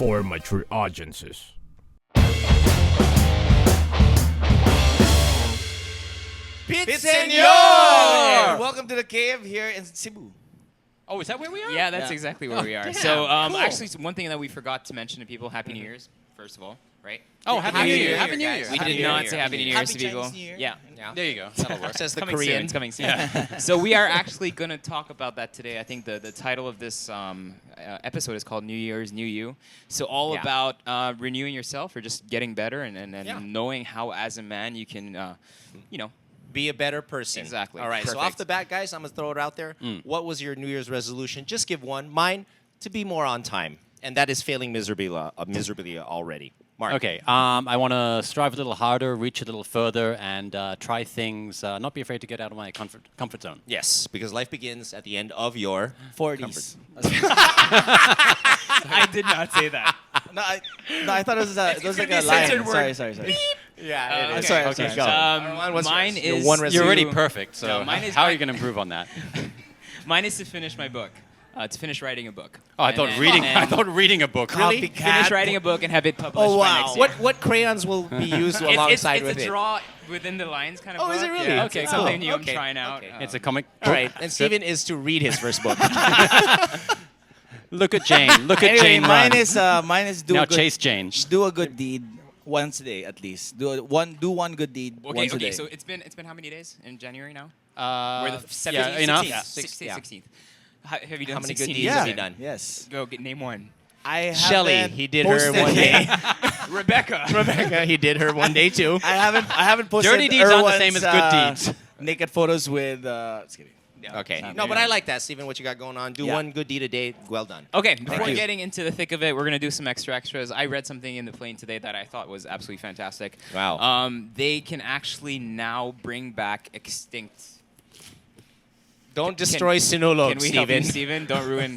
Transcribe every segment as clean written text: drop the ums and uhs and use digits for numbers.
for mature audiences. Pit Senor! Welcome to the cave here in Cebu. Oh, is that where we are? Yeah, that's exactly where we are. damn, So, cool. actually, one thing that we forgot to mention to people: Happy New Year's, first of all, right? Oh, Happy New Year. Happy New guys. Year. We Happy did New not Year. say Happy New Year's Happy to people. Chinese New Year. Yeah. There you go. That'll work. Says the Coming Korean. soon. It's coming soon. So we are actually going to talk about that today. I think the title of this episode is called New Year's, New You. So all Yeah. about renewing yourself or just getting better and knowing how, as a man, you can, Be a better person. Exactly. All right. So Perfect. off the bat, guys, I'm gonna throw it out there. What was your New Year's resolution? Just give one. Mine, to be more on time, and that is failing miserably already. Mark. Okay, I want to strive a little harder, reach a little further, and try things. Not be afraid to get out of my comfort zone. Yes, because life begins at the end of your 40s. I did not say that. No, I thought it was like a censored line. word. Sorry. Yeah. I'm sorry. Okay, go. What's Mine yours? Your is one You're already resolution. perfect, so No, mine is how are mine- you going to improve on that? Mine is to finish my book. To finish writing a book. Oh, I And thought then- reading. and I thought reading a book. Really? finish writing a book and have it published Oh, by wow. next year. What crayons will be used It's- alongside it's with a it? draw within the lines kind of Oh, book. is it really? Yeah, Okay, it's cool. something new Okay, I'm trying out. okay. It's a comic. All right. And strip. Steven is to read his first book. Look at Jane. Look at Anyway, Jane run. mine is do Now a good, chase Jane. do a good deed once a day at least. Do one good deed Okay, once a okay. day. So it's been how many days in January now? We're the yeah, 17th, enough. 16th. Yeah. 16th. Have you done How many good 16 deeds years? have you done? Yes. Go name one. I Shelly, haven't he did her posted- one day. Rebecca. Rebecca, he did her one day too. I haven't posted Dirty deeds aren't the Erwan's, same as good deeds. Naked photos with. Just kidding. Okay. Yeah. No, but I like that, Steven, what you got going on. Do Yeah. one good deed a day. Well done. Okay, before you. getting into the thick of it, we're gonna do some extras. I read something in the plane today that I thought was absolutely fantastic. Wow. They can actually now bring back extinct. Don't destroy Sinulog, Can we help you, Steven. Steven? Don't ruin.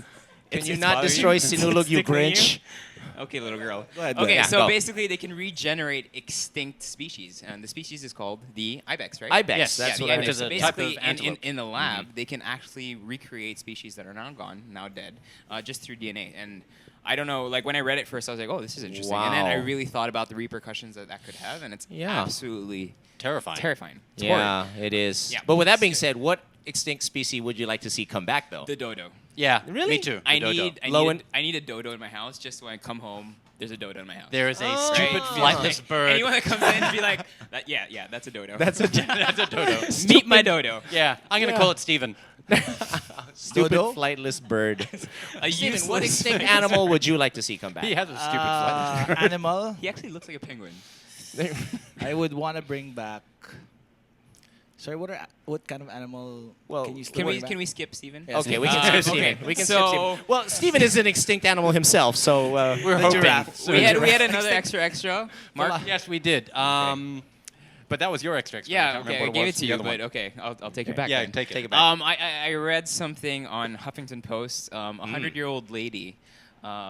Can It's- you it's not bothering destroy It's Sinulog, you tickling Grinch? Okay, little girl. Go ahead, Okay, Yeah, so go. basically they can regenerate extinct species, and the species is called the ibex, right? Ibex, Yes, that's yeah, what the I ibex. Which is So a type basically, of antelope. in the lab, they can actually recreate species that are now gone, now dead, just through DNA. And I don't know, like when I read it first, I was like, oh, this is interesting. And then I Wow. really thought about the repercussions that could have, and it's Yeah. absolutely Terrifying. terrifying. It's horrid. Yeah, it is. Yeah. But with that being said, what extinct species would you like to see come back, though? The dodo. Yeah. Really? Me too. I The dodo. need a dodo in my house just so when I come home, there's a dodo in my house. There is a Oh. stupid Right? flightless bird. Anyone that comes in, be like, yeah, that's a dodo. That's a That's a dodo. Meet my dodo. Yeah, I'm gonna Yeah. call it Steven. stupid Dodo? flightless bird. A Steven, what useless- extinct animal would you like to see come back? He has a stupid flightless bird. Animal. He actually looks like a penguin. I would want to bring back. Sorry, what kind of animal? Well, can you still Can bring we back? can we skip Steven? Yes. Okay, we can skip okay. Steven. We can skip So- Steven. Well, Steven is an extinct animal himself, so We're The hoping. giraffe. So we had giraffe. another extra. Mark. Yes, we did. But that was your extra. I Yeah, can't okay, I remember what gave was, it to the you, other but one. okay, I'll take it back. Yeah, then. take it. I read something on Huffington Post. A 100-year-old lady.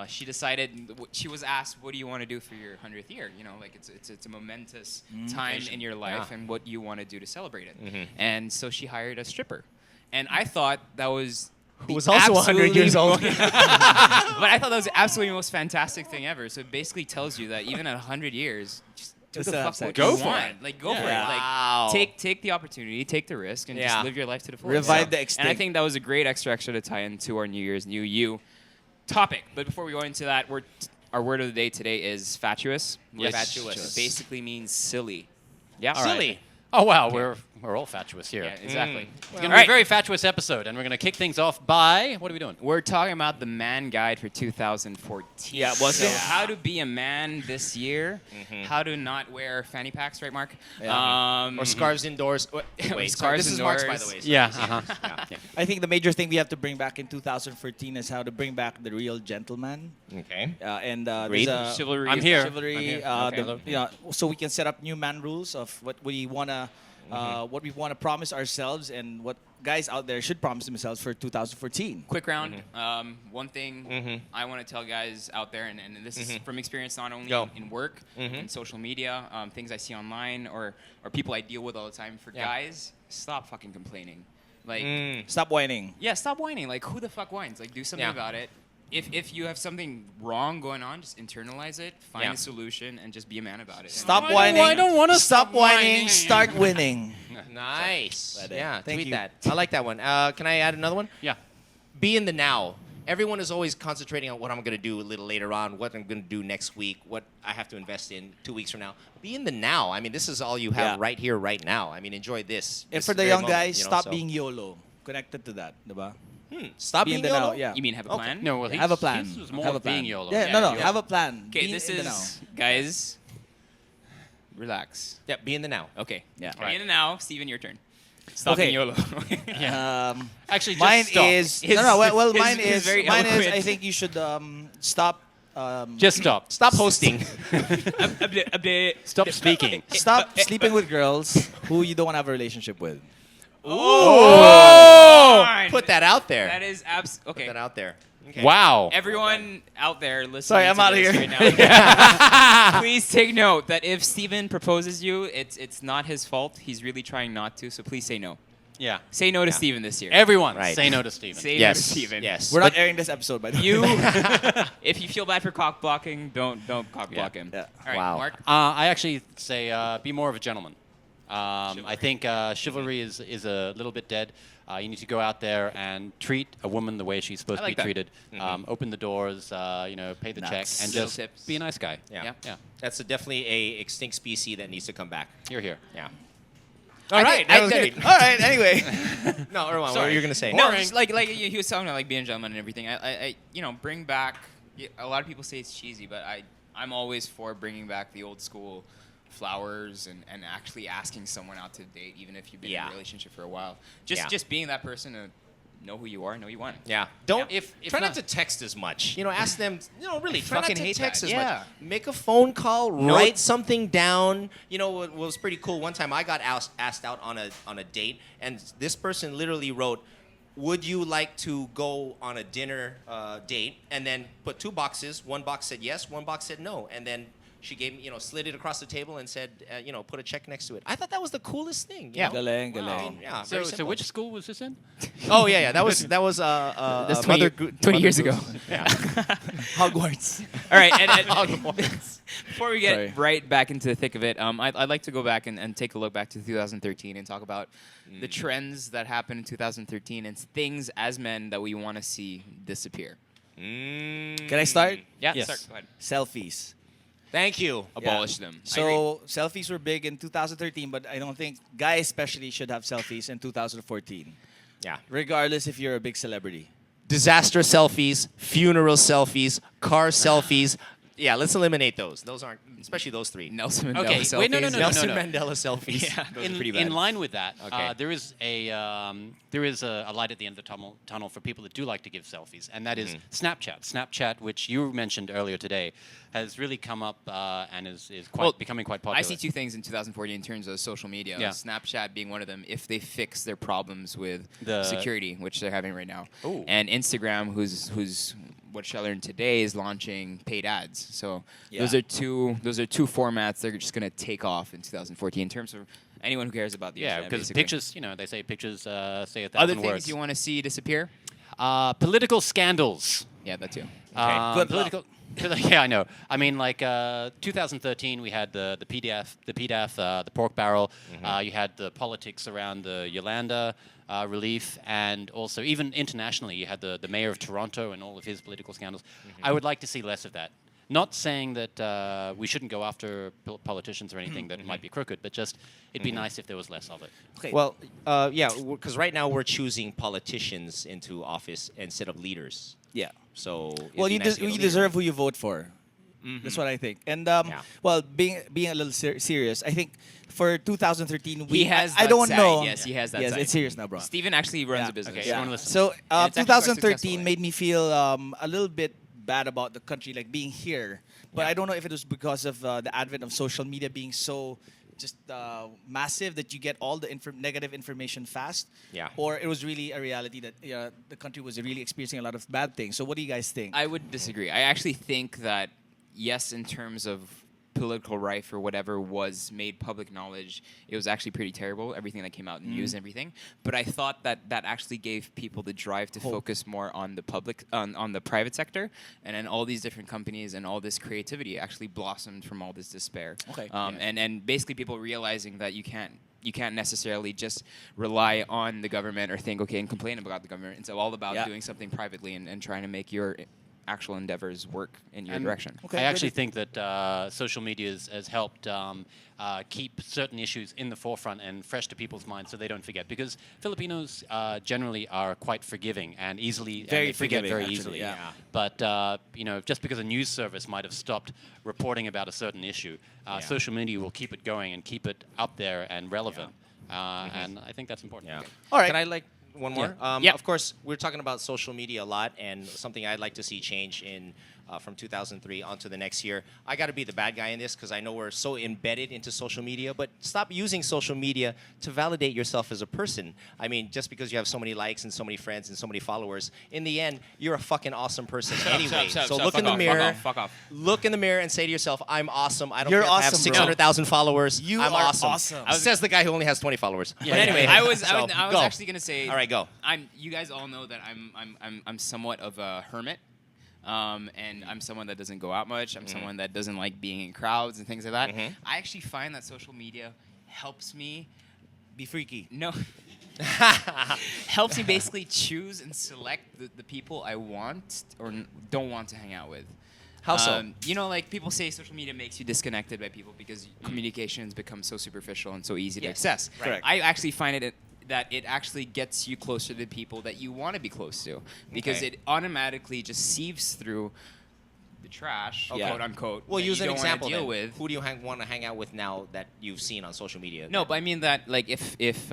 She decided. She was asked, "What do you want to do for your 100th year? You know, like it's a momentous time in your life, Yeah. and what you want to do to celebrate it." Mhm. And so she hired a stripper, and I thought that was. Who was also 100 years old. But I thought that was absolutely the most fantastic thing ever. So it basically tells you that even at 100 years, just do Just the have fuck sex. what Go you for want. it. Like go for it. Yeah. Like Wow. take the opportunity, take the risk, and Yeah. just live your life to the fullest. Revive the And I extinct. think that was a great extra to tie into our New Year's New You topic. But before we go into that, our word of the day today is fatuous. Yes. Fatuous basically means silly. Yeah. All right. Silly. Oh wow, we're all fatuous here. Yeah, exactly. It's All gonna be right. a very fatuous episode, and we're gonna kick things off by what are we doing? We're talking about the man guide for 2014. Yeah, well, so yeah. how to be a man this year, Mm-hmm. how to not wear fanny packs, right, Mark? Yeah. Or scarves indoors. Wait, Scarves this is Mark's, by indoors. the way. Yeah. Uh-huh. Yeah. I think the major thing we have to bring back in 2014 is how to bring back the real gentleman. Okay. And Read. there's a Chivalry. I'm is- here. chivalry. Okay. So we can set up new man rules of what we wanna, what we wanna promise ourselves, and what guys out there should promise themselves for 2014. Quick round. One thing Mhm. I want to tell guys out there, and this is from experience not only Go. in work, in social media, things I see online, or people I deal with all the time. For Yeah. guys, stop fucking complaining. Like, Stop whining. yeah, stop whining. Like, who the fuck whines? Like, do something Yeah. about it. if you have something wrong going on, just internalize it, find Yeah. a solution, and just be a man about it. Stop I whining. don't wanna stop stop whining. whining. Start winning. Nice. Right. Yeah, Thank tweet you. that. I like that one. Can I add another one? Yeah. Be in the now. Everyone is always concentrating on what I'm going to do a little later on, what I'm going to do next week, what I have to invest in 2 weeks from now. Be in the now. I mean, this is all you have Yeah. right here, right now. I mean, enjoy this. And this for the very young moment, guys, you know, stop so- being YOLO. Connected to that, diba? Stop Be being in the now. YOLO? Yeah. You mean have a Okay. plan? No, well, Have a plan. His was more Have a of being plan. YOLO. Yeah, Yeah, no. yeah. Have a plan. Okay, Be this in the is guys. Relax. Yeah, be in the now. Okay. Yeah. Be in the now, Steven, your turn. Stop Okay. being YOLO. now. Actually, just Mine stop. is His- well, his- mine his is very mine is. eloquent. I think you should stop. Just stop. Stop hosting. Stop speaking. Stop sleeping with girls who you don't want to have a relationship with. Fine. Put that out there. That is okay. Put that out there. Okay. Wow. Everyone out there listening Sorry, I'm to outta this here. right now, please take note that if Steven proposes you, it's not his fault. He's really trying not to, so please say no. Yeah. Say no to Steven this year. Everyone, Right. say no to Steven. Say Yes. no to Steven. Yes. We're not airing this episode, by the way. You, if you feel bad for cock blocking, don't cock block him. Yeah. All right, Wow. Mark. I actually say be more of a gentleman. I think chivalry is a little bit dead. You need to go out there and treat a woman the way she's supposed I like to be that. treated. Open the doors, pay the check, Nice. and Little just tips. be a nice guy. Yeah. Yeah. That's definitely a extinct species that needs to come back. You're here. Yeah. All right. All right. Anyway. No, Erwan, what Sorry. were you going to say? No, just like he was talking about like being a gentleman and everything. I bring back. A lot of people say it's cheesy, but I'm always for bringing back the old school flowers and actually asking someone out to date, even if you've been in Yeah. a relationship for a while. Yeah. Just being that person to know who you are, know you want. Yeah. Don't If try not not- to text as much. Ask them. Really, try not fucking to hate text that. as Yeah. much. Make a phone call. Note- Write something down. What was pretty cool. One time I got asked out on a date, and this person literally wrote, "Would you like to go on a dinner date?" And then put 2 boxes. One box said yes. One box said no. And then she gave me, slid it across the table and said, put a check next to it. I thought that was the coolest thing. you know? Galing, I galing. mean, yeah. So, very so simple. which school was this in? Oh yeah. That was That's 20, mother 20 years ago. Yeah. Hogwarts. All right, and before we get Sorry. right back into the thick of it, I'd like to go back and take a look back to 2013 and talk about the trends that happened in 2013 and things as men that we want to see disappear. Can I start? Yeah, Yes. start. Go ahead. Selfies. Thank you. Abolish them. I agree. So selfies were big in 2013, but I don't think guys especially should have selfies in 2014, Yeah. regardless if you're a big celebrity. Disaster selfies, funeral selfies, car selfies. Yeah, let's eliminate those. Those aren't, especially those 3. Nelson Mandela Okay, selfies. wait, no. Nelson Mandela selfies. Yeah, those are pretty bad. In line with that, Okay. there is a light at the end of the tunnel for people that do like to give selfies, and that is Snapchat. Snapchat, which you mentioned earlier today, has really come up and is becoming quite popular. I see 2 things in 2014 in terms of social media. Yeah. Snapchat being one of them, if they fix their problems with The- security, which they're having right now. Ooh. And Instagram, who's what I learned today is launching paid ads. So Yeah. those are two formats that are just gonna take off in 2014 in terms of anyone who cares about the Yeah, internet, because basically. pictures, they say pictures say 1,000 Other words. things you want to see disappear? Political scandals. Yeah, that too. Good Political. Yeah, I know. I mean, like 2013, we had the PDAF, the pork barrel. You had the politics around the Yolanda relief, and also even internationally, you had the mayor of Toronto and all of his political scandals. I would like to see less of that. Not saying that we shouldn't go after politicians or anything that might be crooked, but just it'd be nice if there was less of it. Okay. Well, yeah, because right now we're choosing politicians into office instead of leaders. yeah. So it'd Well, be you nice to get a you leader. deserve who you vote for. That's what I think. And well, being a little serious, I think for 2013 He has I that don't side. know. Yes, he has that Yes, side. it's serious now, bro. Steven actually runs Yeah. a business. Okay, Yeah. everyone listen. So And it's actually quite 2013 successful, made me feel a little bit bad about the country, like being here. But I don't know if it was because of the advent of social media being so just massive that you get all the negative information fast. Yeah. Or it was really a reality that the country was really experiencing a lot of bad things. So what do you guys think? I would disagree. I actually think that, yes, in terms of political rife or whatever was made public knowledge, it was actually pretty terrible, everything that came out in news and everything. But I thought that actually gave people the drive to focus more on the public, on the private sector, and then all these different companies and all this creativity actually blossomed from all this despair. Okay. And basically people realizing that you can't necessarily just rely on the government or think, okay, and complain about the government. It's all about doing something privately and trying to make your actual endeavors work in your direction. I actually think that social media has helped keep certain issues in the forefront and fresh to people's minds so they don't forget. Because Filipinos generally are quite forgiving and easily Very forget forgiving, very actually, easily. yeah. But just because a news service might have stopped reporting about a certain issue, social media will keep it going and keep it up there and relevant. And I think that's important. Yeah. All right. Can I one more? Yeah. Of course, we're talking about social media a lot, and something I'd like to see change in from 2003 onto the next year. I got to be the bad guy in this because I know we're so embedded into social media, but stop using social media to validate yourself as a person. I mean, just because you have so many likes and so many friends and so many followers, in the end, you're a fucking awesome person anyway. So look in the mirror. Fuck off. Look in the mirror and say to yourself, I'm awesome. I don't You're care if I have awesome, bro. 600,000 followers. You I'm are awesome. awesome. Says the guy who only has 20 followers. Yeah. But anyway, I was so, go. actually gonna say. All right, go. You guys all know that I'm somewhat of a hermit. And I'm someone that doesn't go out much. I'm someone that doesn't like being in crowds and things like that. I actually find that social media helps me Be freaky. No. Helps me basically choose and select the people I want or don't want to hang out with. How so? Like people say social media makes you disconnected by people because communications become so superficial and so easy to access. Correct. I actually find that it actually gets you closer to people that you want to be close to because Okay. it automatically just sieves through the trash, quote unquote. Well, that use you an don't wanna example deal then. with. Who do you want to hang out with now that you've seen on social media? No, but I mean that like if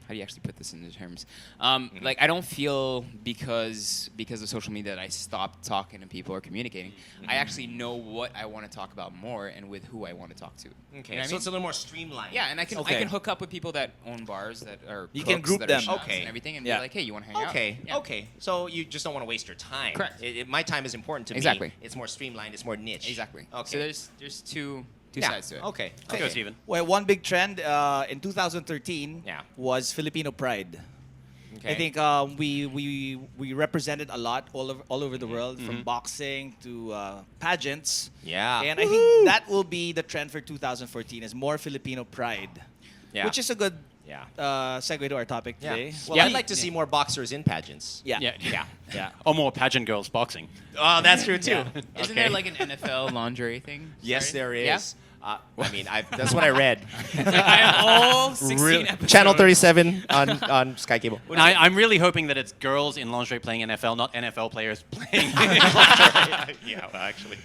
how do you actually put this into terms? Like I don't feel because of social media that I stopped talking to people or communicating. I actually know what I want to talk about more and with who I want to talk to. Okay, You know what so I mean? it's a little more streamlined. Yeah, and I can Okay. hook up with people that own bars that are You can cooks group that them. are chefs Okay. and everything and Yeah. be like, hey, you want to hang out? Okay, Yeah. okay. So you just don't want to waste your time. Correct. My time is important to Exactly. me. It's more streamlined. It's more niche. Exactly. Okay. So there's two Yeah. sides to it. Okay. Let's go, Steven. Well, one big trend in 2013 Yeah. was Filipino pride. Okay. I think we represented a lot all over the world, from boxing to pageants. Yeah. And I think that will be the trend for 2014 is more Filipino pride, Yeah. which is a good Yeah. segue to our topic today. Well, I'd like to see more boxers in pageants. Yeah. Yeah. Yeah. Or more pageant girls boxing. Oh, that's true too. Isn't there like an NFL lingerie thing? Yes, Sorry? there Yeah? is. I mean, that's what I read. I have all 16 episodes. Channel 37 on Sky Cable. And I'm really hoping that it's girls in lingerie playing NFL, not NFL players playing lingerie. Yeah, well, actually.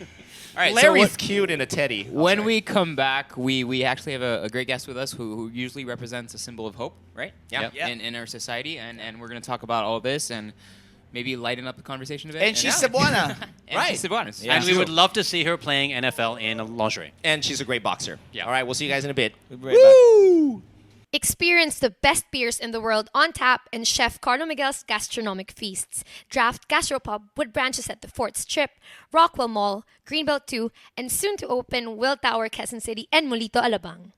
All right, Larry's cute in a teddy. When we come back, we actually have a great guest with us who usually represents a symbol of hope, right? Yeah. Yeah. In our society, and we're going to talk about all this and maybe lighten up the conversation a bit. And she's Cebuana. And Right. she's Cebuana. And we would love to see her playing NFL in lingerie. And she's a great boxer. Yeah. All right, we'll see you guys in a bit. We'll be right back. Experience the best beers in the world on tap in Chef Carlo Miguel's gastronomic feasts. Draft Gastropub with branches at the Fort Strip, Rockwell Mall, Greenbelt 2, and soon to open Will Tower, Quezon City, and Molito, Alabang.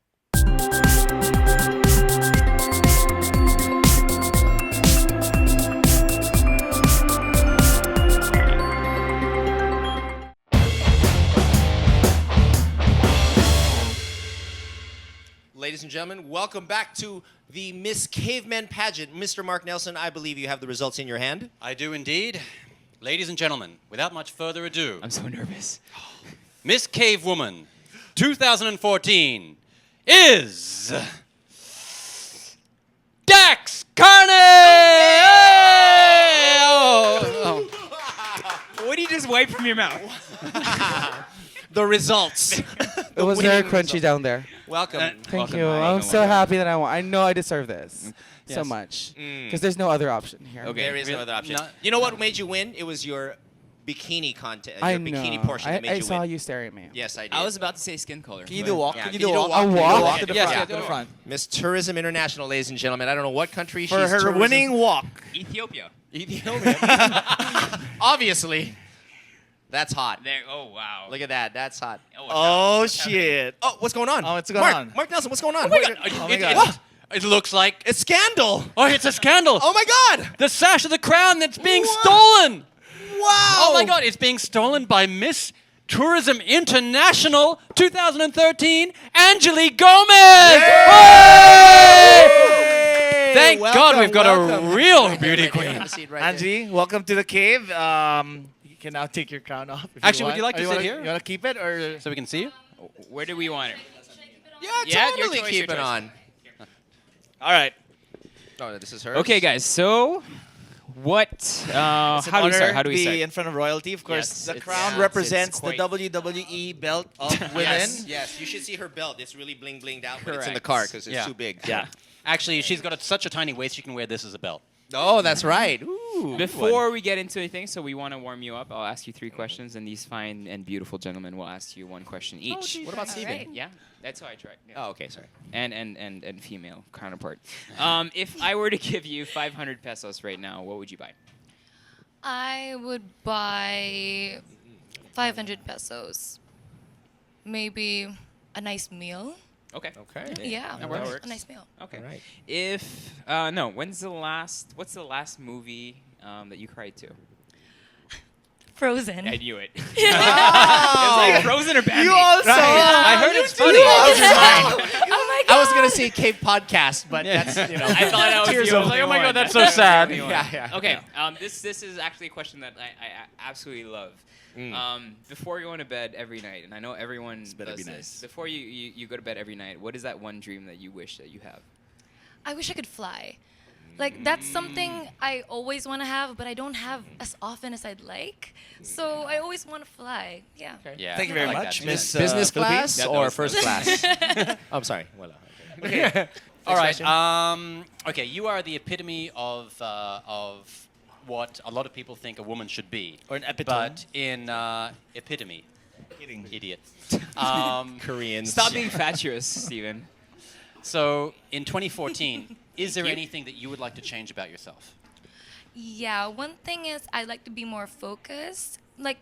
Ladies and gentlemen, welcome back to the Miss Cavemen pageant. Mr. Mark Nelson, I believe you have the results in your hand. I do indeed. Ladies and gentlemen, without much further ado, I'm so nervous. Miss Cave Woman 2014 is Dax Carney! What do you just wipe from your mouth? The results. It was very crunchy down there. Welcome. Thank you. I'm so happy that I won. I know I deserve this so Yes. much because there's no other option here. Okay. There is no Really? other option. Not- You know what made you win? It was your bikini contest. I Your know. bikini portion that made I you saw win. you staring at me. Yes, I did. I was about to say skin color. Can you do a walk? Yeah, Can you can do you a do a walk? walk? Can you Walk to the Yes, front? yeah. To the front. Miss Tourism International, ladies and gentlemen. I don't know what country For she's her tourism- winning walk. Ethiopia. Ethiopia. Obviously. That's hot. There. Oh wow. Look at that. That's hot. Oh shit. Oh, what's going on? Oh, what's going Mark, on? Mark Nelson, what's going on? Oh my God. Oh my God. What? It looks like It's scandal. oh, it's a scandal. Oh my God. The sash of the crown that's being What? stolen. Wow. Oh my God, it's being stolen by Miss Tourism International 2013, Angeli Gomez. Hey! Thank God we've got a real beauty queen. Have a seat right Angie, welcome to the cave. You can now take your crown off. If Actually, would you want. like to Or sit wanna- here? You want to keep it or? So we can see you? Where do we want it? there. Yeah, your totally choice, keep your it choice. on. All right. Oh, this is hers. Okay, guys. So, what? It's an How do we honor start? How do to we be start? in front of royalty. Of course, Yes, the it's- crown yeah, represents it's the quite- WWE belt of women. Yes, you should see her belt. It's really bling blinged out, but it's in the Correct. car because it's Yeah. too big. Yeah. Actually, she's got such a tiny waist, she can wear this as a belt. Oh, that's right. Ooh. Before we get into anything, so we want to warm you up. I'll ask you 3 questions, and these fine and beautiful gentlemen will ask you 1 question each. What about Steven? Alright. Yeah, that's how I tried. Yeah. Oh, okay, sorry. And female counterpart. If I were to give you 500 pesos right now, what would you buy? I would buy 500 pesos. Maybe a nice meal. Okay. Okay. Yeah, That works. a nice meal. Okay. Alright. If no, what's the last movie that you cried to? Frozen. I knew it. Oh. It was like Frozen or Bambi. You also. I heard it's funny. Oh my god. I was gonna say Cave Podcast, but that's I thought I was Tears the of- only like, oh my one. God, that's so I was the sad. only one. Yeah. Okay. This is actually a question that I absolutely love. Before going to bed every night, and I know everyone better does be this. nice. Before you go to bed every night, what is that one dream that you wish that you have? I wish I could fly. Like that's something I always want to have, but I don't have as often as I'd like. So I always want to fly. Yeah. Yeah. Thank you very much, Miss Business Philippines. class That or was first class? I'm sorry. Well, okay. All right. question. Okay, you are the epitome of what a lot of people think a woman should be. Or an epitome. But in epitome, Kidding. idiot. Koreans. Stop being fatuous, Steven. So in 2014, is there anything that you would like to change about yourself? Yeah, one thing is I like to be more focused. Like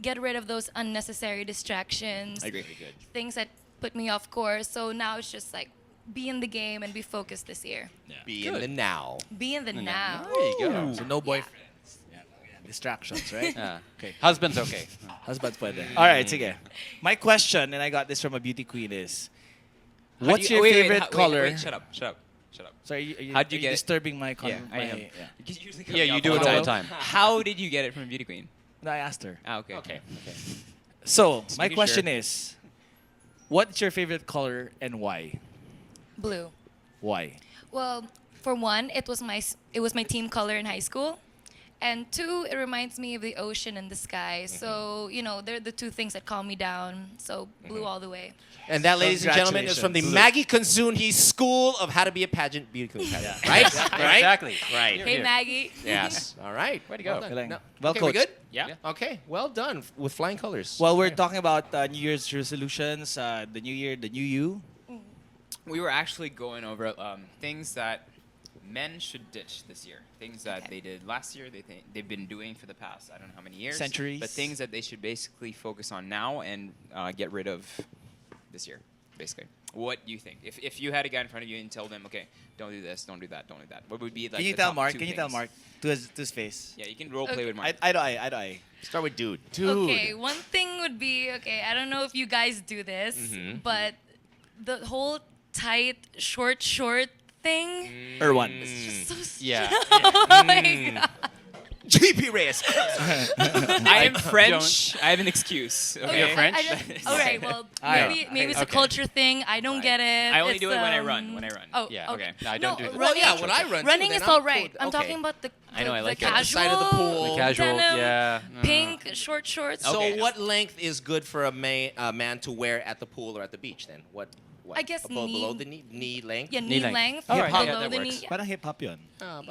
get rid of those unnecessary distractions. I agree. Things that put me off course. So now it's just like be in the game and be focused this year. Be in the now. Be in the now. There you go. So no boyfriends. Yeah. Distractions, right? Yeah. Okay. Husband's okay. Husband pwede. All right, sige. My question, and I got this from a beauty queen, is How what's do you- your wait, favorite wait, color? Wait, shut up. Sorry, How'd you are get it? disturbing my Yeah, I am. yeah. You usually cut Yeah, me you off do it all time. the time. How did you get it from Beauty Queen? No, I asked her. Ah, okay. Okay. So, my making question sure. is, what's your favorite color and why? Blue. Why? Well, for one, it was my team color in high school. And 2, it reminds me of the ocean and the sky. So, they're the 2 things that calm me down. So, blue all the way. And that, ladies and gentlemen, is from the Maggie Konsunhi School of How to Be a Pageant Beauty Queen. Right? Right? Exactly. Right. Hey, Maggie. Yes. All right. Way to go. Well done. No. Well Okay, we coached. good? Yeah. Okay. Well done with flying colors. Well, we're talking about New Year's resolutions, the new year, the new you. We were actually going over things that men should ditch this year. Things that Okay. they did last year, they've been doing for the past, I don't know how many years. Centuries. But things that they should basically focus on now and get rid of this year, basically. What do you think? If you had a guy in front of you and tell them, okay, don't do this, don't do that, don't do that. What would be like Can you the tell top Mark? 2 Can you tell things? Mark to his face? Yeah, you can role play Okay. with Mark. Eye to eye. Start with dude. Okay, one thing would be, I don't know if you guys do this, but the whole tight, short thing. Erwan. It's just so Yeah. Oh my God. GP Reyes. I am French. I have an excuse. Okay. You're French? All right, well, Alright. maybe it's a Okay. culture thing. I don't get it. I only It's, do it when I run. When I run. Oh, Yeah, okay. okay. No, I don't do that. Well, running, yeah, when I run too, running then is I'm all right. cool. I'm Okay. talking about the I know, I like the it. The casual, side of the pool. The casual, denim, yeah. pink short shorts. So Okay. what length is good for a man to wear at the pool or at the beach then? What I guess below the knee length? Yeah, Knee knee length. length. All right, yeah, below that the works. knee. Yeah. Parang hip hop yun.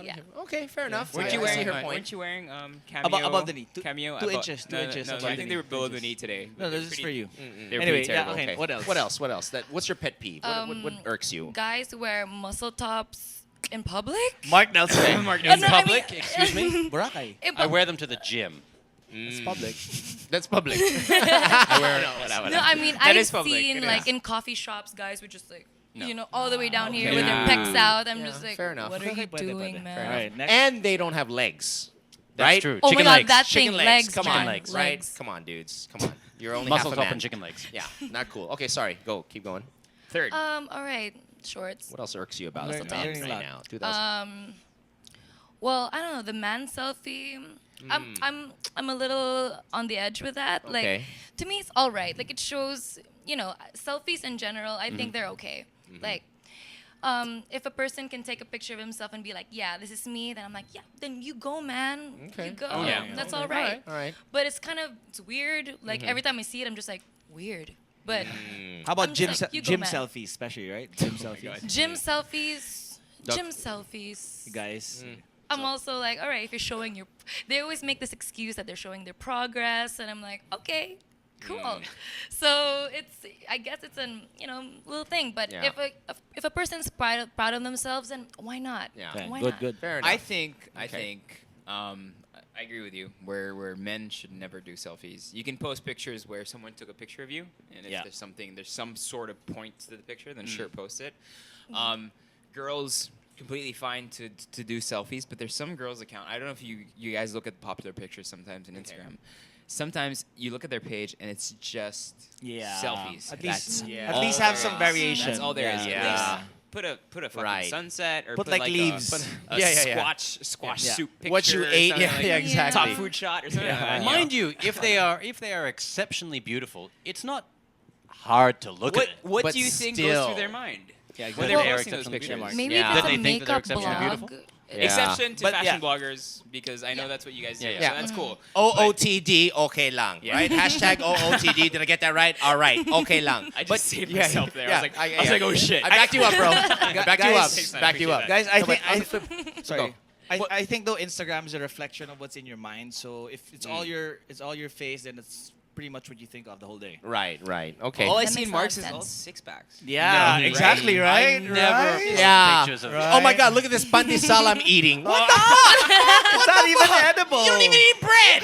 Yeah. Okay, fair enough. Weren't I you see wearing? her point. Weren't you wearing cameo? Above the knee. Cameo. 2 above- inches, 2 no, inches No, no, above I the think they were knee. below the knee today. No, They're this is pretty- for you. They're Anyway, pretty yeah, terrible. okay. What else? What else? What else? What's your pet peeve? What irks you? Guys wear muscle tops in public. Mark Nelson. Mark No, Nelson. I mean- Public, excuse me? Boracay. In I wear them to the gym. It's public. That's public. No, I mean, That I've is public. seen It like is. in coffee shops, guys would just like, No. you know, all the way down here Okay. with their Yeah. pecs out. I'm just like, fair enough. what are you Pwede, doing, pwede. man? All right, next. And they don't have legs. That's right? true. Oh Chicken my God, legs. that Chicken thing, legs. legs, Come man. on, legs. right? Legs. Come on, dudes. Come on. You're only Muscle half a top man. and chicken legs. Yeah, not cool. Okay, sorry. Go. Keep going. Third. All right, shorts. What else irks you about Learn- the learning a right lot. now? 2000. Well, I don't know, the man selfie. I'm a little on the edge with that. Like, Okay. to me, it's all right. Like, it shows, you know, selfies in general. I Mm-hmm. think they're okay. Like, if a person can take a picture of himself and be like, yeah, this is me, then I'm like, yeah, then you go, man. Okay. You go. Oh, yeah. That's Okay. all right. All right. But it's kind of, it's weird. Like, every time I see it, I'm just like, weird. But How about I'm gym just like, you go, gym man. selfies, especially, right? Gym selfies. gym selfies, gym selfies. You guys. I'm also like, all right, if you're showing your, they always make this excuse that they're showing their progress, and I'm like, okay, cool. So it's, I guess it's an, you know, little thing. But Yeah. if a person's proud of themselves, then why not? Yeah. Okay, Why good, not? good. Fair enough. I think Okay. I agree with you. Where men should never do selfies. You can post pictures where someone took a picture of you, and if Yeah. there's some sort of point to the picture, then sure, post it. Girls completely fine to do selfies, but there's some girls' account. I don't know if you guys look at popular pictures sometimes on Instagram. Sometimes you look at their page and it's just Yeah. selfies. At That's least, Yeah. at least all have there some is. variation. That's all there is. Yeah. At least put a fucking Right. sunset or Put, like, leaves. A Yeah, yeah, yeah. squash Yeah. soup picture. What you or ate. something Yeah, like yeah, that. exactly. Top food shot or something. Yeah. like that, Mind you, if they are exceptionally beautiful, it's not hard to look at it. What But do you think goes still. through their mind? Yeah, When exactly. they're Well- posting those Exceptionally pictures. beautiful. Maybe Yeah. if Did it's they a think that they're makeup exceptionally blog. beautiful? Exception to But fashion yeah. bloggers, because I know that's what you guys do. Yeah, yeah. So Yeah. that's cool. OOTD, okay lang. Yeah. Right? Hashtag OOTD. Did I get that right? All right. Okay lang. I just saved yeah, myself there. yeah, I was like, oh shit. I backed you up, bro. I backed you up. Guys- Backed you up. Guys, I No, but think sorry. Go. I think though Instagram is a reflection of what's in your mind. So if it's all your face, then it's pretty much what you think of the whole day. Right, right. Okay. All I That see makes in a lot Marks of is all sense. six packs. Yeah, No, exactly, right? I never Right? post Yeah. pictures of Oh my God! Look at this pandesal I'm eating. What the It's not even edible. You don't even eat bread.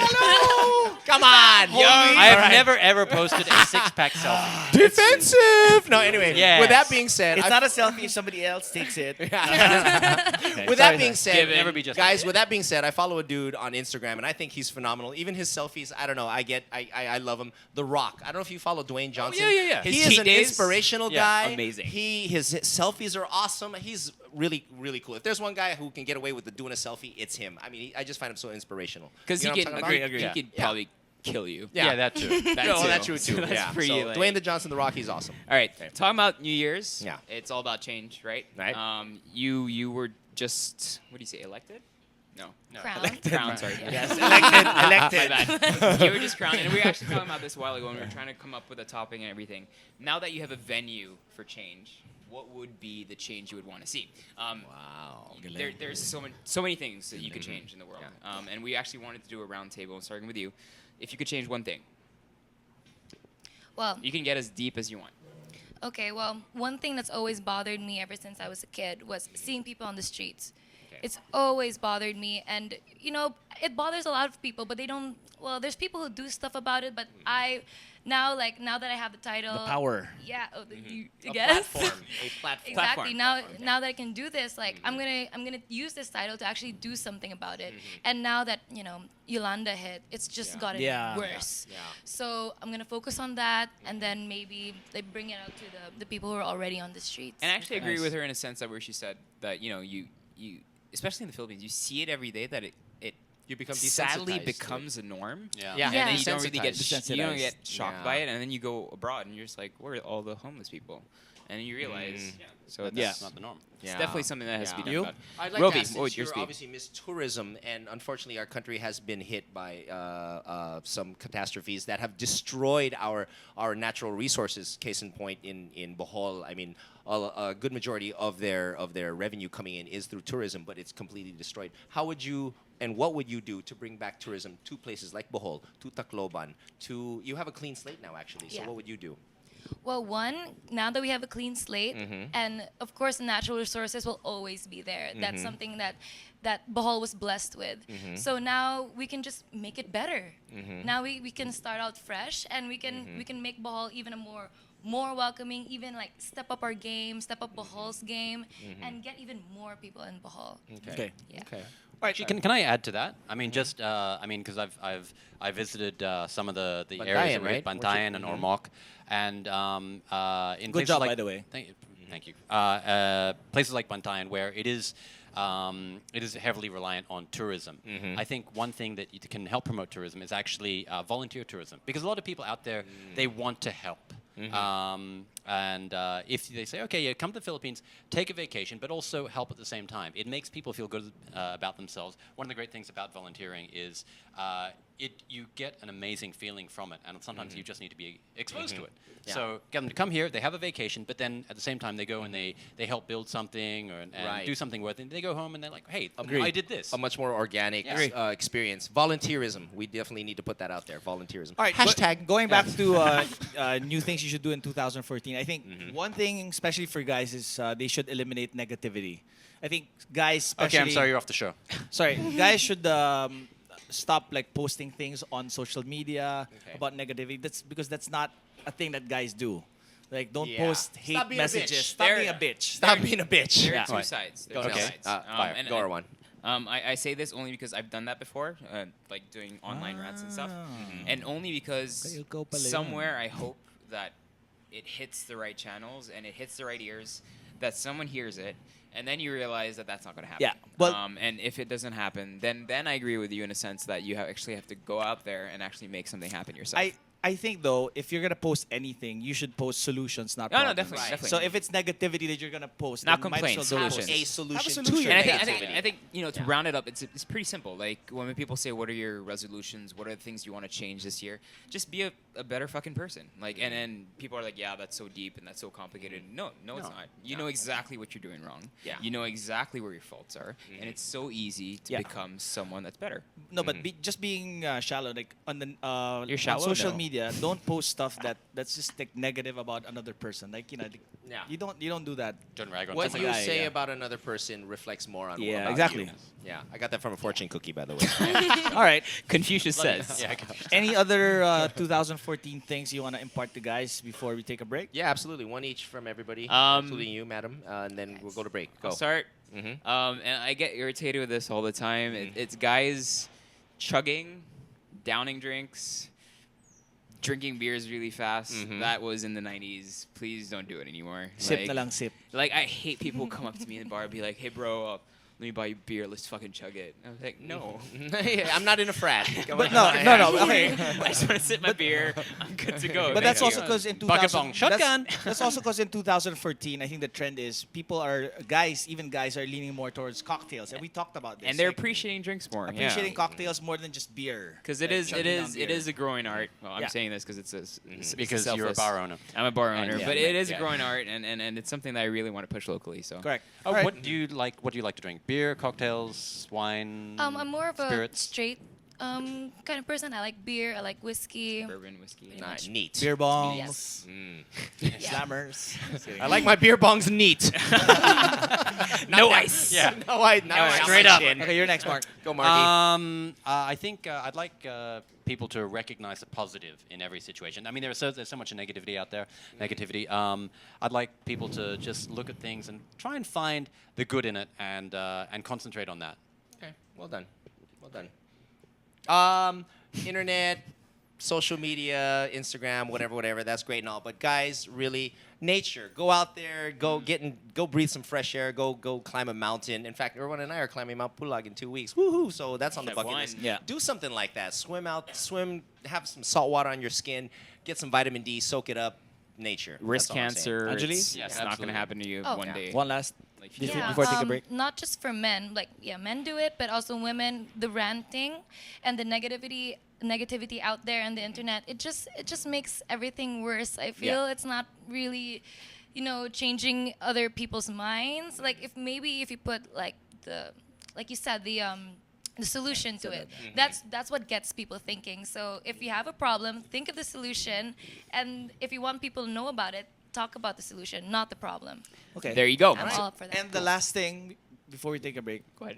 Come on, young. I have never ever posted a six-pack selfie. Defensive. No, anyway. Yes. With that being said, It's I- not a selfie if somebody else takes it. with sorry, that being said, Give it. Never be just guys. With that being said, I follow a dude on Instagram, and I think he's phenomenal. Even his selfies, I don't know. I love him. The Rock. I don't know if you follow Dwayne Johnson. yeah, yeah. He His is cheat an days? inspirational Yeah, guy. amazing. His selfies are awesome. He's really, really cool. If there's one guy who can get away with doing a selfie, it's him. I mean, I just find him so inspirational. Because You know he what I'm can, talking about? Agree. he could probably kill you. Yeah, that too. That No, too. that's true too. That's yeah. pretty, So like- Dwayne the Johnson, the Rock, he's awesome. All right, talking about New Year's. Yeah. It's all about change, right? Right. You were just, what do you say, elected? No. Crown. Crowned, sorry. Yes, elected. My bad. You were just crowned. And we were actually talking about this a while ago when we were trying to come up with a topic and everything. Now that you have a venue for change, what would be the change you would want to see? Wow. There's so many things that you could change in the world. And we actually wanted to do a round table, starting with you. If you could change one thing, Well, you can get as deep as you want. okay, well, one thing that's always bothered me ever since I was a kid was seeing people on the streets. It's always bothered me, and you know, it bothers a lot of people, but they don't. Well, there's people who do stuff about it, but now that I have the title, The power. Yeah, I A guess. platform. A platform. Exactly. Now that I can do this, like I'm gonna use this title to actually do something about it. And now that Yolanda hit, it's just gotten Yeah. worse. Yeah. So I'm gonna focus on that, and then maybe they bring it out to the people who are already on the streets. And I actually agree Nice. with her in a sense that where she said that you especially in the Philippines, you see it every day that it You become sadly desensitized to it. becomes a norm. Yeah. Yeah. And then Yeah. you don't really get Desensitized. you don't get shocked Yeah. by it, and then you go abroad and you're just like, where are all the homeless people? And you realize, so it's, That's not the norm. it's definitely something that has to be done. You? about. I'd like Roby, to ask, what would since yours you're be? obviously Miss Tourism, and unfortunately our country has been hit by some catastrophes that have destroyed our natural resources. Case in point, in Bohol, I mean, a good majority of their revenue coming in is through tourism, but it's completely destroyed. How would you and what would you do to bring back tourism to places like Bohol, to Tacloban, you have a clean slate now actually, so Yeah. what would you do? Well, one, now that we have a clean slate, Mm-hmm. and of course, natural resources will always be there. That's Mm-hmm. something that Bohol was blessed with. So now we can just make it better. Mm-hmm. Now we can start out fresh, and we can make Bohol even a more welcoming, even like step up our game, step up Bohol's game, and get even more people in Bohol. Okay. Yeah. Okay. Actually, can I add to that? I mean, just because I've visited some of the Bantayan, areas of right? Bantayan and Ormoc, and in Good places job, like, by the way. Thank you. Places like Bantayan, where it is heavily reliant on tourism. I think one thing that can help promote tourism is actually volunteer tourism, because a lot of people out there they want to help. And if they say, okay, yeah, come to the Philippines, take a vacation, but also help at the same time, it makes people feel good about themselves. One of the great things about volunteering is you get an amazing feeling from it, and sometimes you just need to be exposed to it. Yeah. So get them to come here, they have a vacation, but then at the same time they go and they help build something and Right. do something worth it. They go home and they're like, hey, Agreed. I did this. A much more organic experience. Volunteerism. We definitely need to put that out there. Volunteerism. All right. Hashtag. Going back to new things you should do in 2014. I think one thing, especially for guys, is they should eliminate negativity. I think guys, especially. Okay, I'm sorry, you're off the show. Sorry, guys should stop like posting things on social media about negativity. That's because that's not a thing that guys do. Like, don't Yeah. post hate Stop being a messages. bitch. Stop There- being a bitch. Stop being a bitch. There Yeah. are two Right. sides. Go There are two ahead. sides. Fire. And- Go and- or one. I say this only because I've done that before, like doing online rants and stuff, and only because Kayo ko pala yun. somewhere I hope that it hits the right channels and it hits the right ears, that someone hears it, and then you realize that that's not going to happen. Yeah, well- and if it doesn't happen, then I agree with you in a sense that you actually have to go out there and actually make something happen yourself. I think though, if you're gonna post anything, you should post solutions, not No, no, problems. definitely, definitely. So if it's negativity that you're gonna post, Not then might as well complaints, do Have it. solutions. a solution, Have a to solution. your And negativity. I think to round it up, it's pretty simple. Like when people say, "What are your resolutions? What are the things you want to change this year?" Just be a better fucking person. Like, and then people are like, "Yeah, that's so deep and that's so complicated." No, it's not. You know exactly what you're doing wrong. Yeah. You know exactly where your faults are, and it's so easy to Yeah. become someone that's better. No, but just being shallow, like on the You're on shallow? social No. media, don't post stuff that's just like negative about another person. Like Yeah. you don't do that. Don't rag on What someone you guy, say yeah. about another person reflects more on Yeah, about exactly. you. Yeah, I got that from a fortune cookie, by the way. All right. Confucius says. Yeah, Any other 2014 things you want to impart to guys before we take a break? Yeah, absolutely. One each from everybody, including you, madam, and then we'll go to break. Go. I'll start. Mhm. And I get irritated with this all the time. It's guys chugging, downing drinks, drinking beers really fast. That was in the 90s. Please don't do it anymore. Sip na lang sip. Like, I hate people come up to me in the bar and be like, "Hey, bro, let me buy you beer. Let's fucking chug it." I was like, no. Yeah, I'm not in a frat. But no. Okay. I just want to sip my beer. I'm good to go. But that's Thank also you. because in Bucket 2000, bong shotgun. That's also because in 2014, I think the trend is even guys are leaning more towards cocktails, and we talked about this. And they're like, appreciating drinks more. appreciating cocktails more than just beer. Because Like chugging down it beer. is a growing art. Well, I'm Yeah. saying this because it's because you're a selfless. bar owner. I'm a bar owner, yeah. but it is Yeah. a growing art, and it's something that I really want to push locally. So Correct. Oh, All right. what do you like? What do you like to drink? Beer, cocktails, wine. I'm more of a spirits. straight kind of person. I like beer. I like whiskey. bourbon whiskey. Nah, neat. Beer bongs, Yes. Mm. slammers. Just kidding. I like my beer bongs neat. No ice. Yeah. No, I no, ice. straight up. Okay, you're next, Mark. Go, Marky. I think I'd like people to recognize the positive in every situation. I mean, there's so much negativity out there. Negativity. I'd like people to just look at things and try and find the good in it and concentrate on that. Okay, well done. Well done. Internet, social media, Instagram, whatever, that's great and all. But guys, really, nature. Go out there, go breathe some fresh air, go climb a mountain. In fact, Erwan and I are climbing Mount Pulag in 2 weeks. Woohoo! So that's on the bucket list. Yeah. Do something like that. Swim, have some salt water on your skin, get some vitamin D, soak it up. Nature. Wrist That's all I'm saying. cancer. Angeli? It's Yes, not going absolutely. to happen to you Oh. one Yeah. day. One last. Like, Before take a break. Not just for men, like men do it, but also women. The ranting and the negativity out there on the internet, it just makes everything worse. I feel it's not really, changing other people's minds. Like if you put like you said, the solution to it. That's what gets people thinking. So if you have a problem, think of the solution, and if you want people to know about it, talk about the solution, not the problem. Okay. There you go. I'm all up for that. And the last thing before we take a break Go ahead.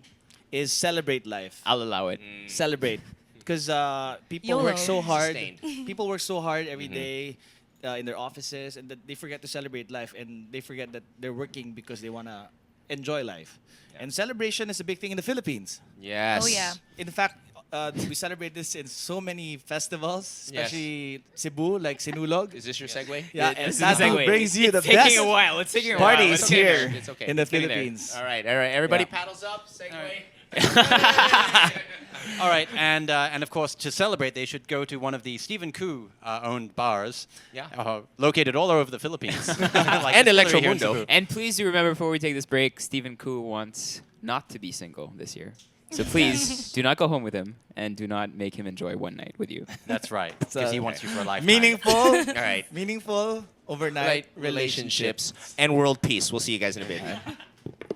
is celebrate life. I'll allow it. Celebrate. Because people YOLO. work so hard. Sustained. People work so hard every day in their offices, and that they forget to celebrate life, and they forget that they're working because they want to enjoy life. And celebration is a big thing in the Philippines. Yes. Oh, yeah. In fact, we celebrate this in so many festivals, Yes. especially Cebu, like Sinulog. Is this your segue? Yeah, This and is that the segue. brings you the It's taking best a while. It's taking a while. parties It's okay here there. It's okay. in the It's getting there. Philippines. All right. Everybody Yeah. paddles up. Segue. All right, and of course, to celebrate, they should go to one of the Stephen Koo owned bars, located all over the Philippines, like And distillery here in Electromundo. Cebu. And please do remember before we take this break, Stephen Koo wants not to be single this year. So please do not go home with him and do not make him enjoy one night with you. That's right, because he wants you for a lifetime. Meaningful, All right. meaningful overnight Right. Relationships and world peace. We'll see you guys in a bit.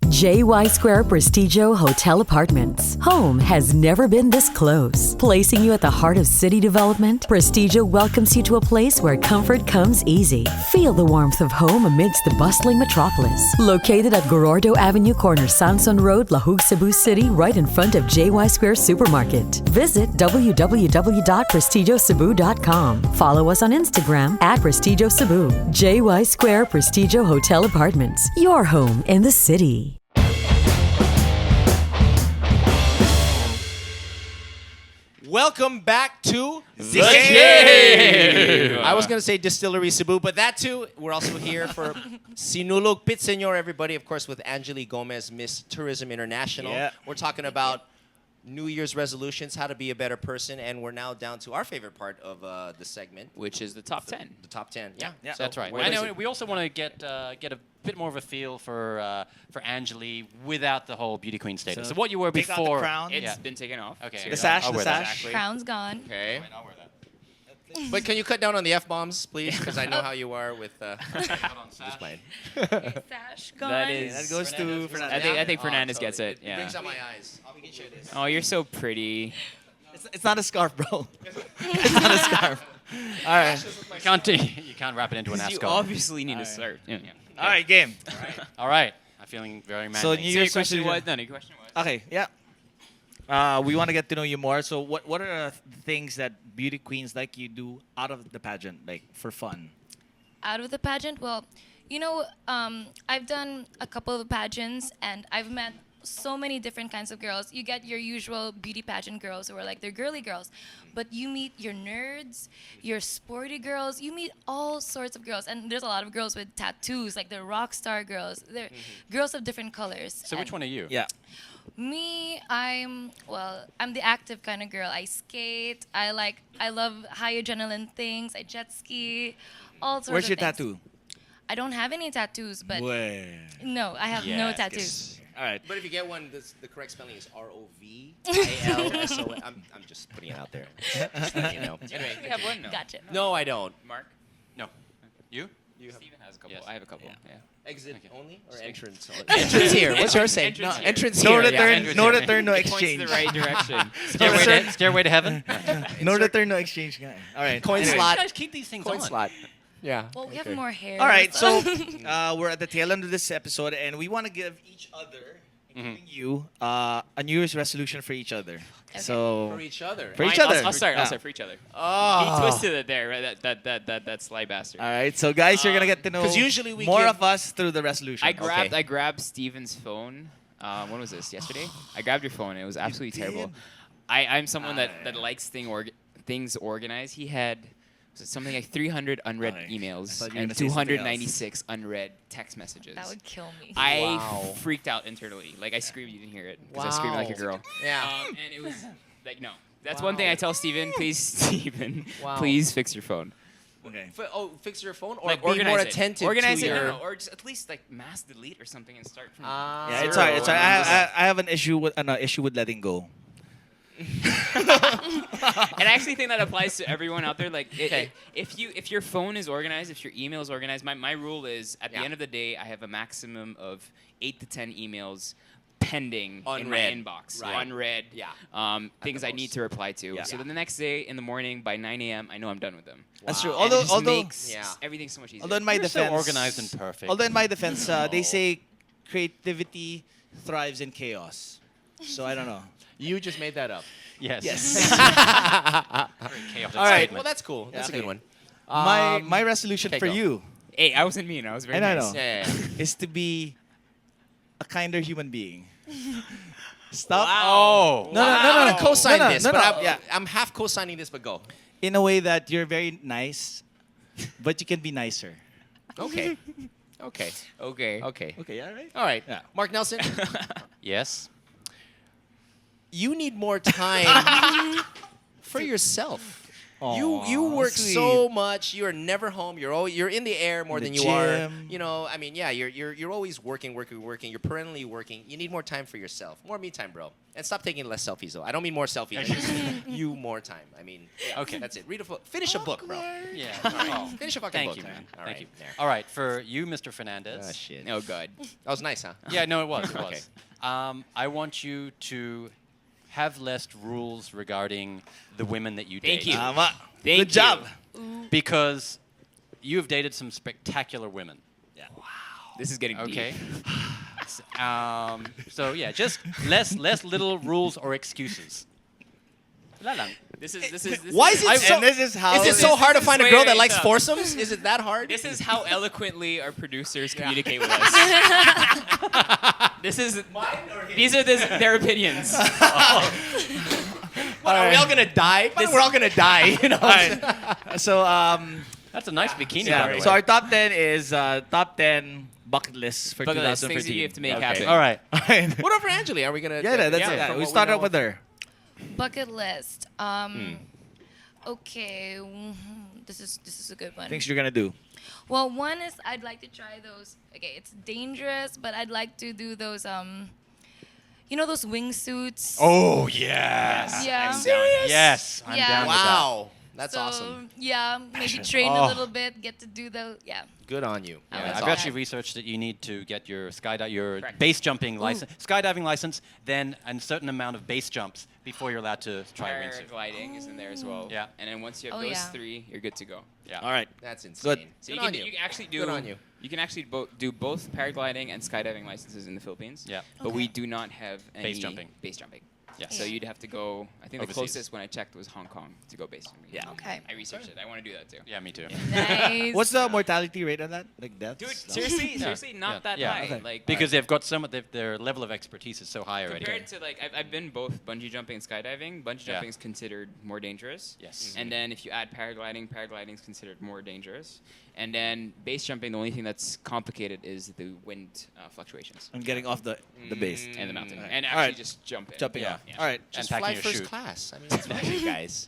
JY Square Prestigio Hotel Apartments. Home has never been this close. Placing you at the heart of city development, Prestigio welcomes you to a place where comfort comes easy. Feel the warmth of home amidst the bustling metropolis. Located at Gorordo Avenue corner Sanson Road, Lahug, Cebu City, right in front of JY Square Supermarket. Visit www.prestigiocebu.com. Follow us on Instagram at Prestigio Cebu. JY Square Prestigio Hotel Apartments. Your home in the city. Welcome back to The Cave! I was going to say Distillery Cebu, but that too. We're also here for Sinulog Pit Senor, everybody, of course, with Angeli Gomez, Miss Tourism International. Yeah. We're talking about New Year's resolutions, how to be a better person, and we're now down to our favorite part of the segment, Which is the top 10. the top 10. Yeah, Yeah. So That's right. where I does know. it- We also want to get a bit more of a feel for Angeli without the whole beauty queen status. So So what you were take out the before. crown. It's Yeah. been taken off. Okay. The sash, I'll the wear that. sash. Crown's gone. Okay. I'll wear that. But can you cut down on the F-bombs, please? Because I know how you are with... just playing. Sash gone. That is. That goes to Fernandez. I think Oh, Fernandez totally. gets it. It brings Yeah. out my eyes. We can share this. Oh, you're so pretty. It's not a scarf, bro. It's not a scarf. All right. You can't wrap it into an You ascot. obviously need a start. Yeah. All right, game. All right. I'm feeling very manly. So So New your Year's question resolution. was? No, your question was. Okay, yeah. We want to get to know you more. So what are the things that beauty queens like you do out of the pageant, like for fun? Out of the pageant, well, you know, I've done a couple of pageants, and I've met so many different kinds of girls. You get your usual beauty pageant girls who are like, they're girly girls, but you meet your nerds, your sporty girls, you meet all sorts of girls. And there's a lot of girls with tattoos, like the rock star girls. They're girls of different colors. So which one are you? Yeah. Me, I'm the active kind of girl. I skate. I love high adrenaline things. I jet ski, all sorts Where's of your things. tattoo? I don't have any tattoos, but Where? no, I have no tattoos. All right. But if you get one, the correct spelling is ROVILSO. I'm just putting it out there. Just letting you know. Anyway, We have one. No. Gotcha. no, I don't. Mark. No. You? Steven has a couple. Yes. I have a couple. Yeah. Exit only or entrance? Entrance here. What's yours say? Entrance No, here. entrance No here. return. Yeah. No return. No It points in exchange. the right direction. Stairway to heaven? No return. No exchange, guy. All right. Coin Anyway. slot. Guys, keep these things Coin on. slot. Yeah. Well, we have more hair. All right, so we're at the tail end of this episode, and we want to give each other, including you, a New Year's resolution for each other. So For each other. For each Mine- other. I'll start. Yeah. I'll start for each other. Oh. He twisted it there. Right? That sly bastard. all right, so guys, you're gonna get to know 'cause usually we more give- of us through the resolution. I grabbed Okay. I grabbed Steven's phone. When was this? Yesterday? I grabbed your phone. And it was absolutely terrible. I'm someone that likes things organized. He had something like 300 unread Okay. I emails thought you were and gonna say something 296 unread text messages. that would kill me. I Wow. freaked out internally. Like I screamed, you didn't hear it because I screamed like a girl. Yeah. And it was like no. That's one thing I tell Steven. Please, Steven, Wow. please fix your phone. Okay. Fix your phone or Like be more organize it. attentive Organize to it, your... no, or just at least like mass delete or something and start from. Yeah, it's Zero. alright. It's alright. I have an issue with letting go. And I actually think that applies to everyone out there. Like, Okay. if your phone is organized, if your email is organized, my rule is at Yeah. the end of the day, I have a maximum of 8 to 10 emails. pending in my Unread. inbox, Right. unread. Yeah. Things I need to reply to. Yeah. So then the next day in the morning by 9 a.m. I know I'm done with them. That's true. And it just Although makes Yeah. everything so much easier. although in my You're so defense, organized and perfect. Although in my defense, they say creativity thrives in chaos. So I don't know. You just made that up. Yes. Yes. Very chaotic All right. statement. Well, that's cool. That's a okay. good one. my resolution okay, for go. you Hey, I wasn't mean. I was very I know, nice. I know. Yeah. is to be a kinder human being. Stop. Oh. No, no, no, I'm no, gonna no. co-sign No, no, this, no, but no. I'm, Yeah. I'm half co-signing this, but go. In a way that you're very nice, but you can be nicer. Okay. Okay. Okay. Okay. Okay, all right. All right. Yeah. Mark Nelson, Yes. you need more time for yourself. You Aw, work sweet. so much. You are never home. You're in the air more In than the you are. gym. You know, I mean, yeah, you're always working. You're perennially working. You need more time for yourself. More me time, bro. And stop taking less selfies, though. I don't mean more selfies. Just you more time. I mean, yeah, Okay. That's it. Read a book. Finish a book, bro. Yeah. Oh, finish a fucking Thank book. you, man. All Thank right. you. There. All right, for you, Mr. Fernandez. Oh, shit. Oh God. That was nice, huh? Yeah, no, it was. It Okay. was. I want you to have less rules regarding the women that you Thank date. you. Tama. Thank Good job. Because you've dated some spectacular women. This is getting Okay. deep. So yeah, just less little rules or excuses. Wala lang. This is Why is it so? And this is how Is it so hard to find a wait, girl wait, that likes stop. foursomes? Is it that hard? This is how eloquently our producers communicate with us. These are their opinions. Are we all gonna die? We're all gonna die. You know. So That's a nice bikini. by yeah. the way. So our top 10 is top 10 bucket lists for Bucket list, 2013. things that you have to make Okay. happen. all right. All right. What about for Angeli? Are we gonna? Yeah, that's Yeah, it. from We what start know off with her. Bucket list. Okay. This is a good one. Things you're gonna do. Well, one is I'd like to try those. Okay, it's dangerous, but I'd like to do those. You know those wingsuits. Oh yes. Yeah. Yes, I'm Yeah. down with that. Wow, that's So, awesome. Yeah, maybe train a little bit, get to do the Good on you. I Yeah, would I've say actually that. researched that you need to get your your Correct. base jumping license, skydiving license, then a certain amount of base jumps before you're allowed to try a wingsuit. Paragliding is in there as well. Yeah. And then once you have Oh, those yeah. three, you're good to go. Yeah. All right. That's insane. So Good you on can, you can actually do Good on you. You can actually do both paragliding and skydiving licenses in the Philippines. Yeah. But we Okay. do not have any Base jumping. Base jumping. Yes. So you'd have to go. I think Overseas. the closest when I checked was Hong Kong to go base jumping. Yeah. Okay. I researched it. I want to do that too. Yeah, me too. Nice. What's the mortality rate on that? Like deaths? Dude, No. seriously, not Yeah. that Yeah. high. Okay. Like Because they've got so much, their level of expertise is so high already. compared to like I've been both bungee jumping and skydiving. Bungee Yeah. jumping is considered more dangerous. Yes. And then if you add paragliding, paragliding is considered more dangerous. And then base jumping, the only thing that's complicated is the wind fluctuations I'm getting off the base. and the mountain, Right. and All actually right. just jump in. Jumping Yeah. off. Yeah. All right. Just packing fly your first chute. class. I mean, that's fine, you guys.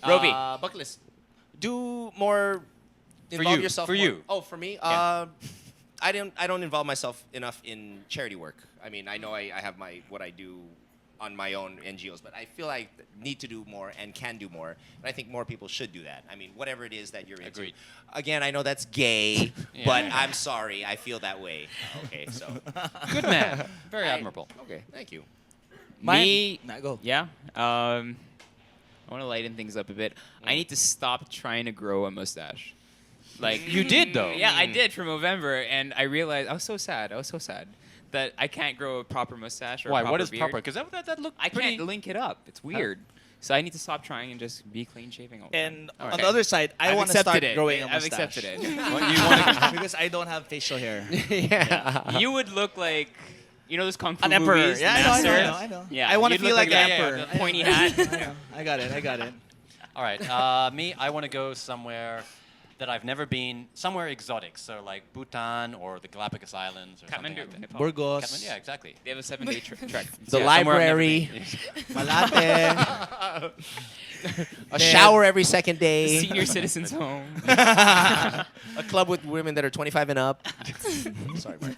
Roby. Bucket list. Do more. For Involve you, yourself for more. you. Oh, for me. Yeah. I don't involve myself enough in charity work. I mean, I know I have what I do on my own NGOs, but I feel I need to do more and can do more. And I think more people should do that. I mean, whatever it is that you're into. Agreed. Again, I know that's gay, Yeah. but I'm sorry. I feel that way. Okay, so. Good man. Very admirable. Okay, thank you. Me, Nah, go. yeah. I want to lighten things up a bit. I need to stop trying to grow a mustache. Like You did though. Yeah, I did for November, and I realized I was so sad that I can't grow a proper mustache or Why? a proper What is beard. proper? Because that looked I pretty. can't link it up. It's weird. So I need to stop trying and just be clean shaving all the time. And All on right. the other side, I I've want to accepted start it. growing a I've mustache. accepted it. What, you wanna- because I don't have facial hair. Yeah. You would look like, you know, those kung fu An emperor. movies. Yeah, the I know, Master? I know. Yeah, I want to you'd feel look like an that, emperor. the pointy hat. I know. I got it. All right. Me, I want to go somewhere that I've never been, somewhere exotic. So like Bhutan or the Galapagos Islands or something Kathmandu, like that. Nepal. Burgos. Kathmandu, yeah, exactly. They have a 7-day trek. The Yeah, somewhere I've never library. been. Malate. A shower every second day. Senior citizens home. A club with women that are 25 and up. Sorry, Mark.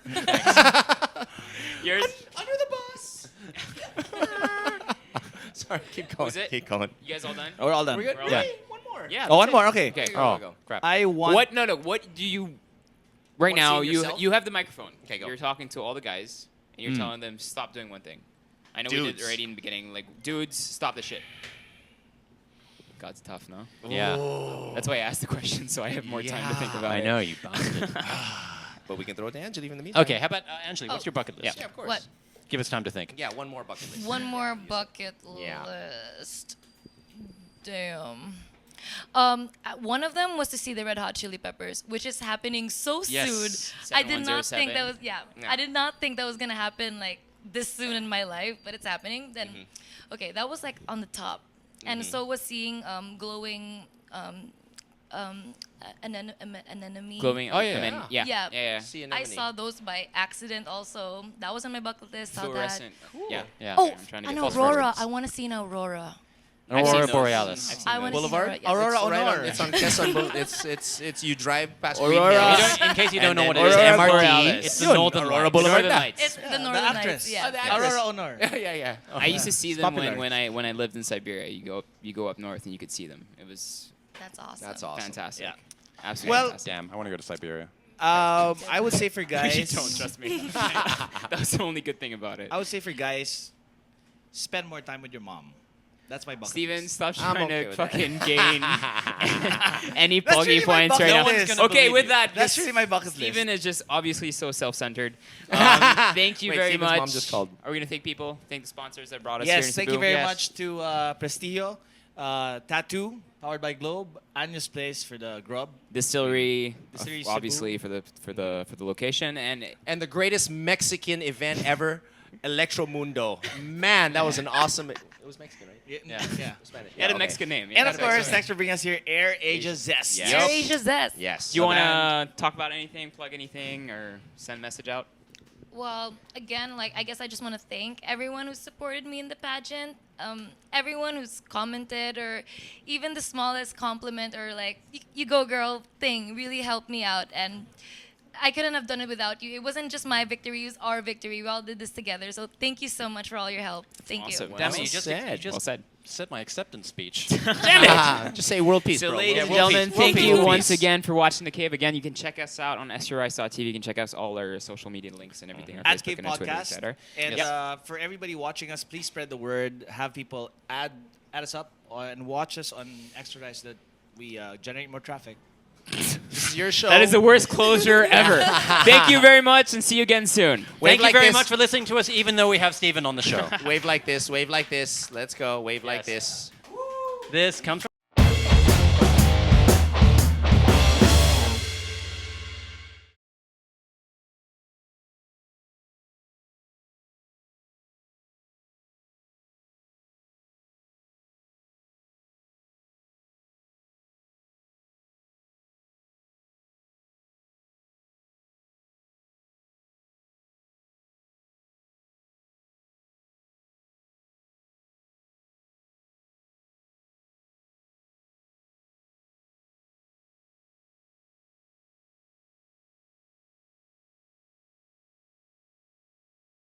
Yours? Under the bus. Sorry, keep going. Was it? Keep going. You guys all done? We're all done. We're good? We're all Yeah. done. One more. Yeah. Oh, one that's more. it. Okay. Okay, Oh, go. crap. I want. What? No. What do you? Right Wanna now, see you yourself? you have the microphone. Okay, go. You're talking to all the guys and you're telling them stop doing one thing. I know we did Dudes. already in the beginning. Like, dudes, stop the shit. God's tough, no? Yeah. That's why I asked the question, so I have more time to think about it. I know, you bastard. But we can throw it to Angeli in the meantime. Okay, how about Angeli? What's your bucket list? Yeah, of course. What? Give us time to think. Yeah, one more bucket list. One more bucket Yeah. list. Damn. One of them was to see the Red Hot Chili Peppers, which is happening so Yes. soon. I did not think that was 7107. I did not think that was gonna happen like this soon in my life, but it's happening. Then, okay, that was like on the top, and so was seeing glowing anemone. Glowing. Oh, yeah. anemone. Yeah. Yeah. Yeah. See I anemone. saw those by accident also. That was on my bucket list. Saw that. Fluorescent. Yeah. Yeah. Oh, I'm trying to an get those aurora. references. I want to see an aurora. I've seen Aurora those. Borealis. I've seen I those. want to see Boulevard? an Aurora It's right Honor. on, it's on Quezon Boulevard. It's you drive past Aurora. Green You Hills. don't- in case you don't And know what then it is, Aurora MRT, Borealis. it's the Yun, Northern Aurora Lights. Boulevard. Northern Lights. It's the The Northern actress. Lights. Yeah. Aurora Honor. yeah. I used to see them popular. when I lived in Siberia. You go up north and you could see them. It was That's awesome. That's awesome. fantastic. Yeah. Absolutely Well- fantastic. Damn, I want to go to Siberia. I would say for You guys. don't trust me. That was the only good thing about it. I would say for guys, spend more time with your mom. That's my bucket Steven, list. stop I'm trying okay to with that. fucking gain any That's poggy really my points right bucket now. list. Okay, with that, That's this- really my bucket list. Steven is just obviously so self-centered. Thank you Wait, very Steven's much. mom just called. Are we gonna thank people? Thank the sponsors that brought us here in Yes, thank Cebu. you very Yes. much to Prestigio, Tattoo, powered by Globe, Anya's Place for the grub. Distillery, Distillery obviously for the location, and And the greatest Mexican event ever, Electro Mundo. Man, that was an awesome. It was Mexican, right? Yeah. Spanish. it had a okay. Mexican name. And Yeah. of course, thanks for bringing us here, Air Asia Zest. Yes. Air Asia Zest. Yes. Do you the want band. to talk about anything, plug anything, or send a message out? Well, again, like I guess I just want to thank everyone who supported me in the pageant, everyone who's commented, or even the smallest compliment or like you go girl thing really helped me out, and I couldn't have done it without you. It wasn't just my victory; it was our victory. We all did this together. So thank you so much for all your help. Thank Awesome. you. Damn it, Well you just said. Well said. said my acceptance speech. Just say world peace, So, bro. ladies and World gentlemen, peace. thank World you peace. once again for watching The Cave. Again, you can check us out on SURISE.tv. You can check us all our social media links and everything. Our At Facebook Cave and our Twitter, Podcast. etc. And Yes. for everybody watching us, please spread the word. Have people add us up and watch us on Extra Rice so that we generate more traffic. This is your show. That is the worst closure ever. Thank you very much, and see you again soon. Thank you like very this. much for listening to us, even though we have Steven on the show. Wave like this. Wave like this. Let's go. Wave like Yes. this. This comes from